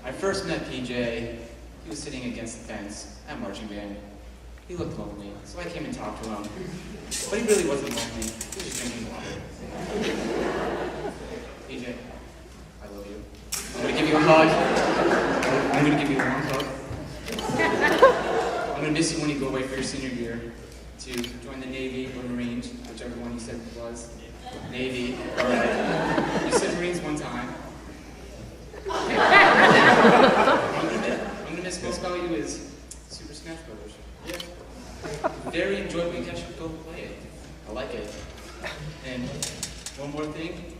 I first met PJ. He was sitting against the fence at marching band. He looked lonely, so I came and talked to him. But he really wasn't lonely. He was just drinking water. PJ, I love you. I'm gonna give you a hug. I'm gonna give you a long hug. I'm gonna miss you when you go away for your senior year to join the Navy or Marines, whichever one you said it was. Navy, all right. You said Marines one time. I'm gonna miss most about you is Super Smash Brothers. Yeah. Very enjoyable. You guys should go play it. I like it. And one more thing.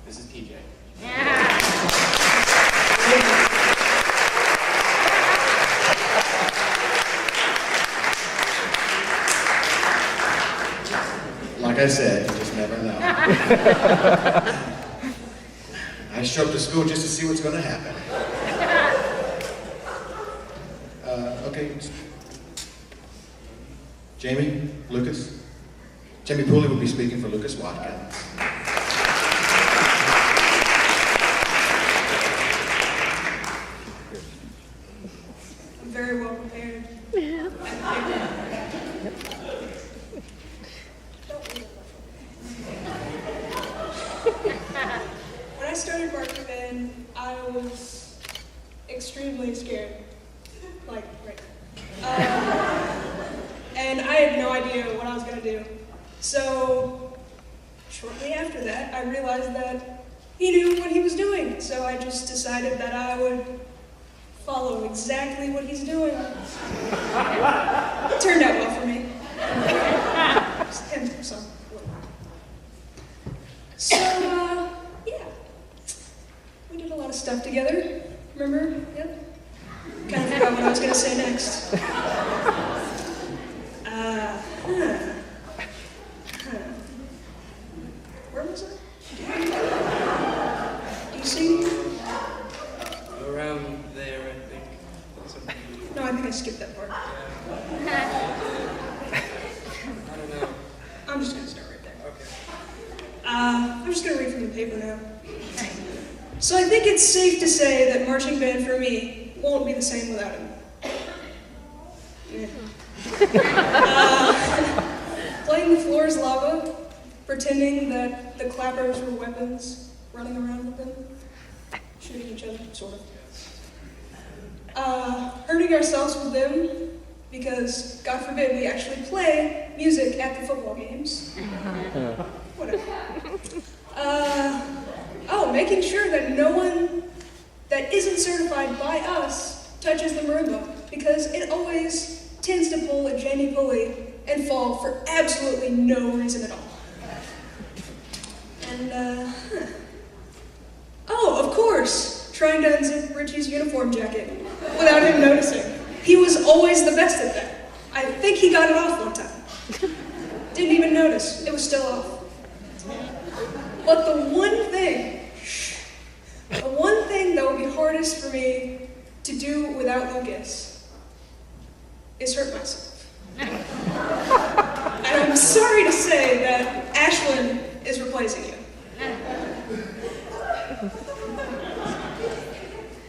This is PJ. Like I said, you just never know. I show up to school just to see what's going to happen. Okay. Jamie, Lucas. Jamie Pooley will be speaking for Lucas Watkins. I'm very well prepared. When I started marching band, I was extremely scared. Like, right now. And I had no idea what I was going to do. So, shortly after that, I realized that he knew what he was doing. So I just decided that I would follow exactly what he's doing. It turned out well for me. And some. So, yeah. We did a lot of stuff together. Remember? Yep. Kind of forgot what I was going to say next. Where was I? Do you see? Around there, I think. No, I think I skipped that part. I don't know. I'm just going to start right there. Okay. I'm just going to read from the paper now. So I think it's safe to say that marching band for me won't be the same without him. Playing the floor is lava, pretending that the clappers were weapons, running around with them, shooting each other, sort of. Hurting ourselves with them, because, God forbid, we actually play music at the football games. Whatever. Making sure that no one that isn't certified by us touches the marimba, because it always tends to pull a Jamie Pulley and fall for absolutely no reason at all. And, of course, trying to unzip Richie's uniform jacket without him noticing. He was always the best at that. I think he got it off one time. Didn't even notice. It was still off. But the one thing that would be hardest for me to do without Lucas is hurt myself. And I'm sorry to say that Ashlyn is replacing you.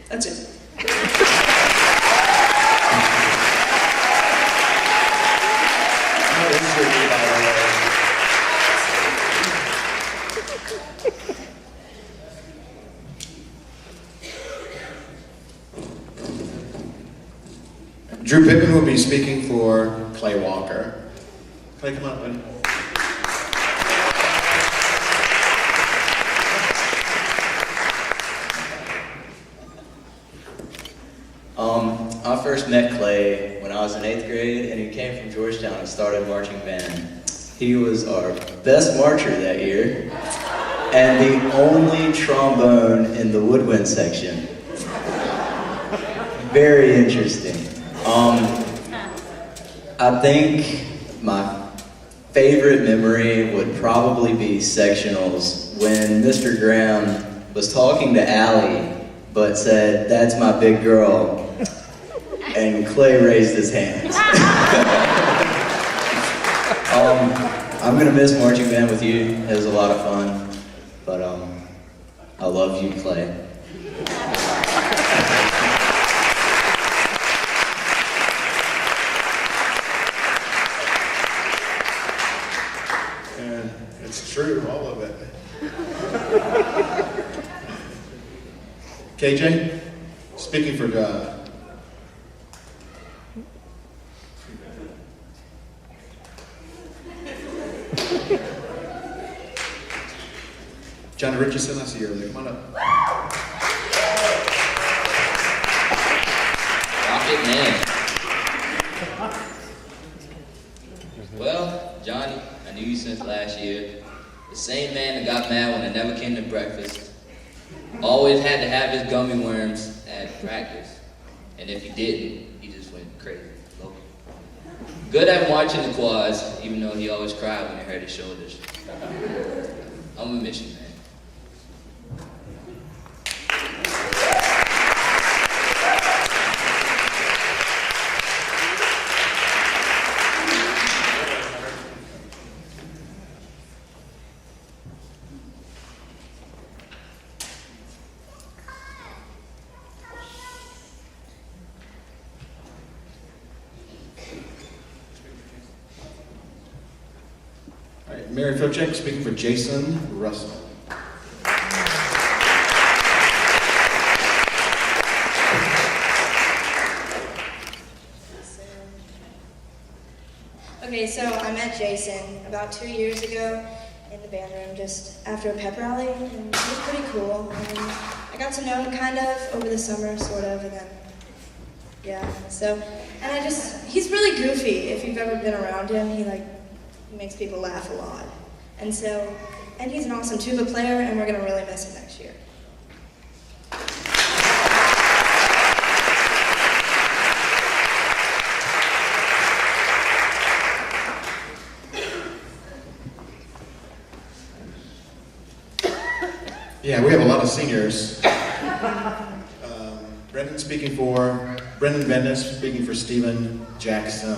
That's it. Drew Pittman will be speaking for Clay Walker. Clay, come on, buddy. I first met Clay when I was in 8th grade, and he came from Georgetown and started marching band. He was our best marcher that year, and the only trombone in the woodwind section. Very interesting. I think my favorite memory would probably be sectionals when Mr. Graham was talking to Allie, but said, "That's my big girl," and Clay raised his hands. I'm gonna miss marching band with you. It was a lot of fun, but I love you, Clay. KJ, speaking for John Richardson, I see you earlier. Come on up. Rocket Man. Well, Johnny, I knew you since last year. The same man that got mad when I never came to breakfast. Always had to have his gummy worms at practice. And if he didn't, he just went crazy. Good at watching the quads, even though he always cried when he hurt his shoulders. I'm gonna miss you, man. All right, Mary Filchek, speaking for Jason Russell. Okay, so I met Jason about 2 years ago in the band room just after a pep rally, and he was pretty cool. And I got to know him kind of over the summer, sort of, and then, yeah, so, and he's really goofy. If you've ever been around him, he makes people laugh a lot. And so, and he's an awesome tuba player, and we're gonna really miss him next year. Yeah, we have a lot of seniors. Brendan Bendis speaking for Stephen Jackson.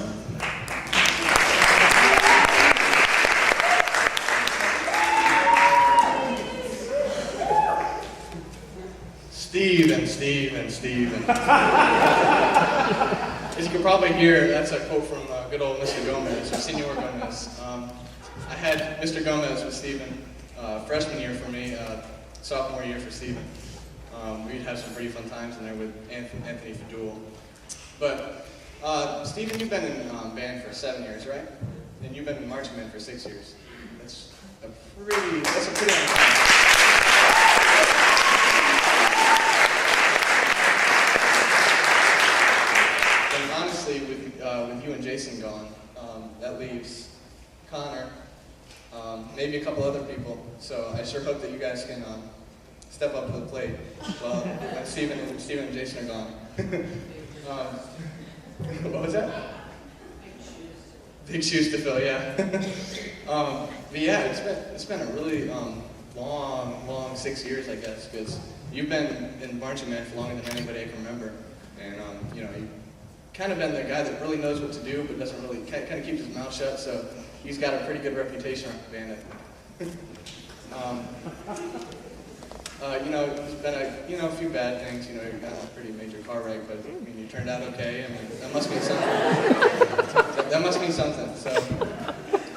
Steve. As you can probably hear, that's a quote from good old Mr. Gomez, or Senor Gomez. I had Mr. Gomez with Stephen freshman year for me, sophomore year for Stephen. We'd have some pretty fun times in there with Anthony Fadul. But Stephen, you've been in band for 7 years, right? And you've been in marching band for 6 years. That's a pretty long time. And honestly, with you and Jason gone, that leaves Connor, maybe a couple other people. So I sure hope that you guys can step up to the plate when Stephen and Jason are gone. What was that? Big shoes to fill, yeah. But yeah, it's been a really long 6 years, I guess, because you've been in marching band for longer than anybody I can remember, and you've kind of been the guy that really knows what to do, but doesn't really kind of keeps his mouth shut. So he's got a pretty good reputation on the band. There's been a few bad things. You got a pretty major car wreck, but I mean, you turned out okay. I mean, that must mean something. That must mean something. So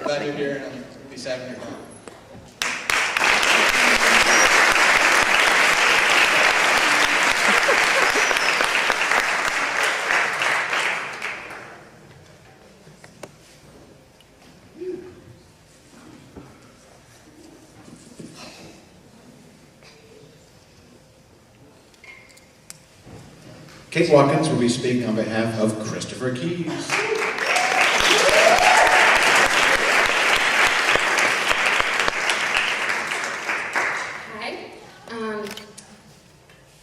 glad you're here, and I'll be sad when you're gone. Kate Watkins will be speaking on behalf of Christopher Keys. Hi.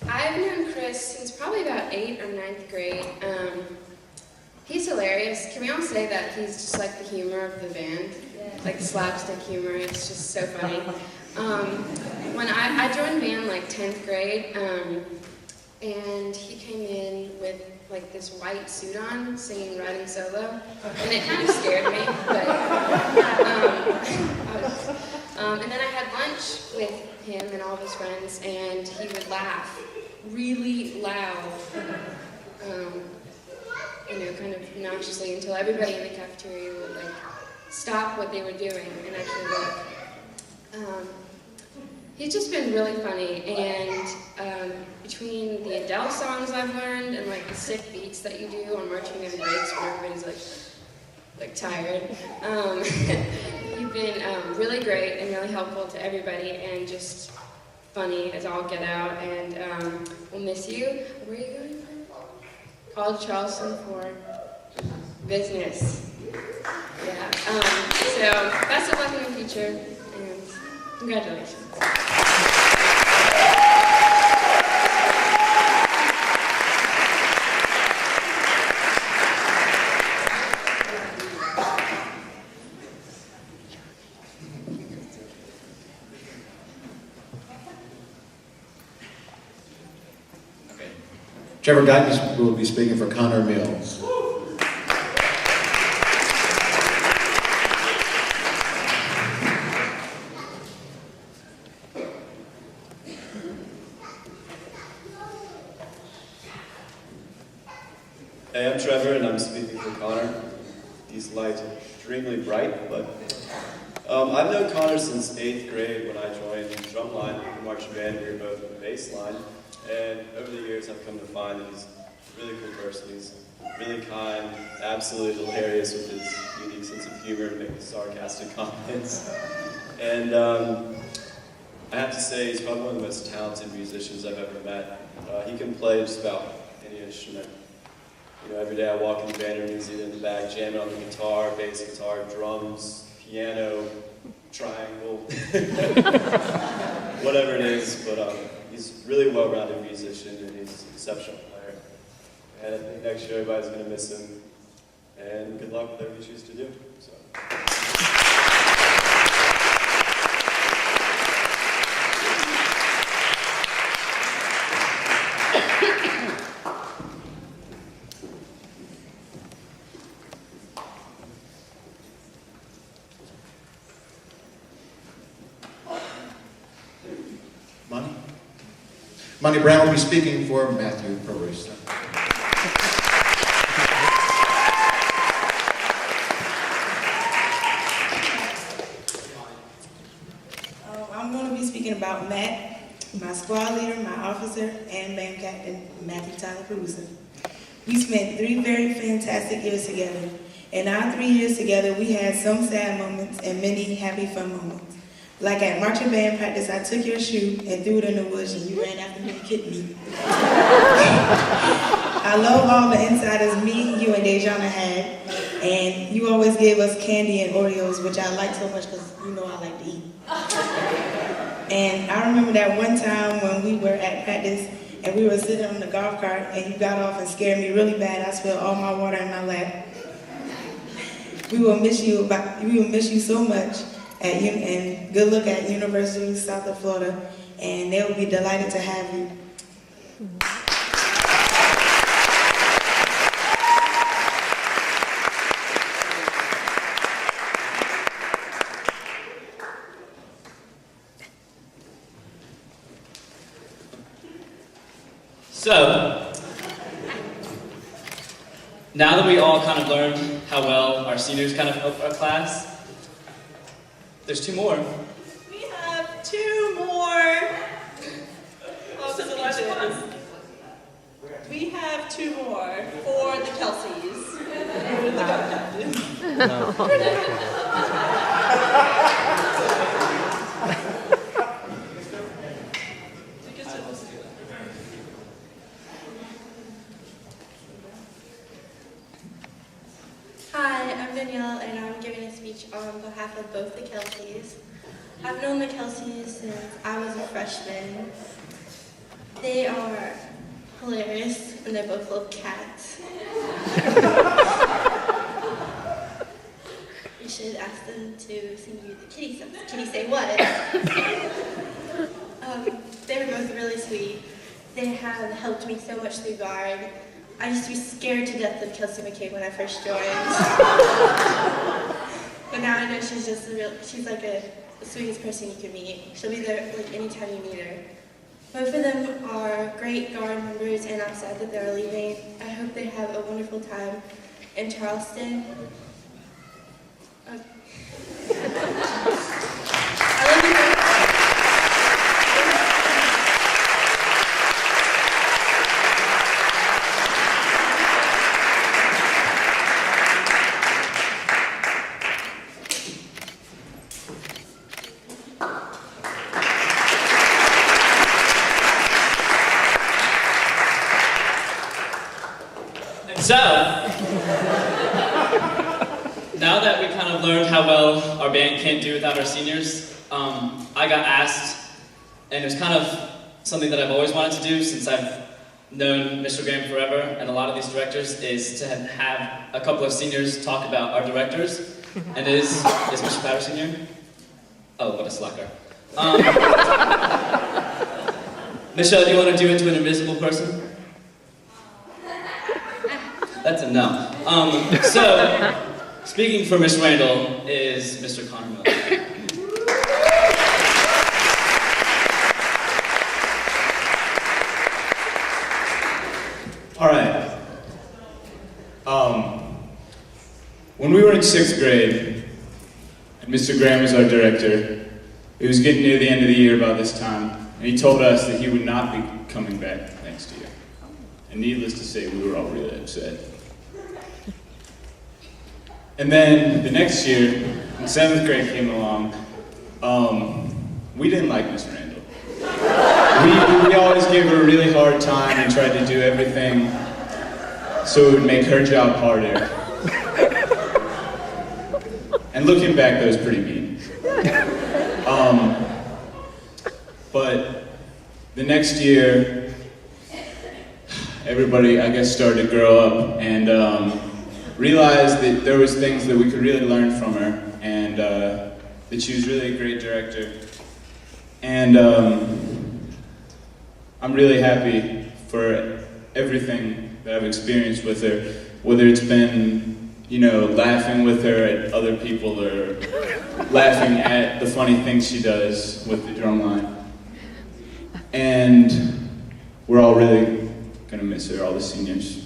I've known Chris since probably about 8th or 9th grade. He's hilarious. Can we all say that he's just like the humor of the band? Like slapstick humor. It's just so funny. When I joined band like 10th grade, and he came in with like this white suit on, singing riding solo, and it kind of scared me. But and then I had lunch with him and all of his friends, and he would laugh really loud, kind of obnoxiously, until everybody in the cafeteria would like stop what they were doing and actually look. he's just been really funny, and between the Adele songs I've learned and like the sick beats that you do on marching in breaks when everybody's like tired, you've been really great and really helpful to everybody, and just funny as all get out, and we'll miss you. Where are you going from? College Charleston for business. Yeah. So best of luck in the future, and congratulations. Trevor Guyton will be speaking for Connor Mills. Hey, I'm Trevor, and I'm speaking for Connor. These lights are extremely bright, but I've known Connor since 8th grade when I joined drumline, the marching band. We were both in the bass line, and over the years I've come to find that he's a really cool person. He's really kind, absolutely hilarious with his unique sense of humor and making sarcastic comments. And I have to say, he's probably one of the most talented musicians I've ever met. He can play just about any instrument. You know, every day I walk in the band room, he's either in the back jamming on the guitar, bass guitar, drums, piano, triangle, whatever it is. But he's a really well-rounded musician, and he's an exceptional player. And I think next year everybody's going to miss him. And good luck with whatever you choose to do. So. Monty Brown will be speaking for Matthew Perus. I'm going to be speaking about Matt, my squad leader, my officer, and band captain, Matthew Tyler Perusa. We spent 3 very fantastic years together. In our 3 years together, we had some sad moments and many happy, fun moments. Like at marching band practice, I took your shoe and threw it in the woods, and you ran after me and kicked me. I love all the insiders me, you, and Dejana had, and you always gave us candy and Oreos, which I like so much because you know I like to eat. And I remember that one time when we were at practice, and we were sitting on the golf cart, and you got off and scared me really bad. I spilled all my water in my lap. We will miss you so much. And good luck at University of South Florida, and they will be delighted to have you. So, now that we all kind of learned how well our seniors kind of helped our class, there's 2 more. We have 2 more. We have 2 more for the Kelseys. Hi, I'm Danielle, and I'm giving a speech on behalf of both the Kelseys. I've known the Kelseys since I was a freshman. They are hilarious, and they both love cats. You should ask them to sing you the kitty song. Kitty say what? They were both really sweet. They have helped me so much through guard. I used to be scared to death of Kelsey McCabe when I first joined. But now I know she's just she's like the sweetest person you can meet. She'll be there like anytime you meet her. Both of them are great guard members, and I'm sad that they're leaving. I hope they have a wonderful time in Charleston. I love you. So, now that we kind of learned how well our band can't do without our seniors, I got asked, and it was kind of something that I've always wanted to do since I've known Mr. Graham forever, and a lot of these directors, is to have a couple of seniors talk about our directors. And is Mr. Patterson here? Oh, what a slacker. Michelle, do you want to do it to an invisible person? That's a no. So, speaking for Miss Randall is Mr. Connor Miller. All right. When we were in 6th grade, and Mr. Graham was our director, it was getting near the end of the year about this time, and he told us that he would not be coming back next year. And needless to say, we were all really upset. And then the next year, when 7th grade came along, we didn't like Miss Randall. We always gave her a really hard time and tried to do everything so it would make her job harder. And looking back, that was pretty mean. But the next year, everybody, I guess, started to grow up and realized that there was things that we could really learn from her, and that she was really a great director. And I'm really happy for everything that I've experienced with her, whether it's been, you know, laughing with her at other people or laughing at the funny things she does with the drum line. And we're all really gonna miss her, all the seniors.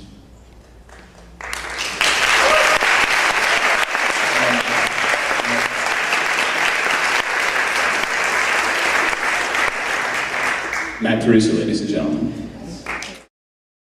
Matt Teresa, ladies and gentlemen.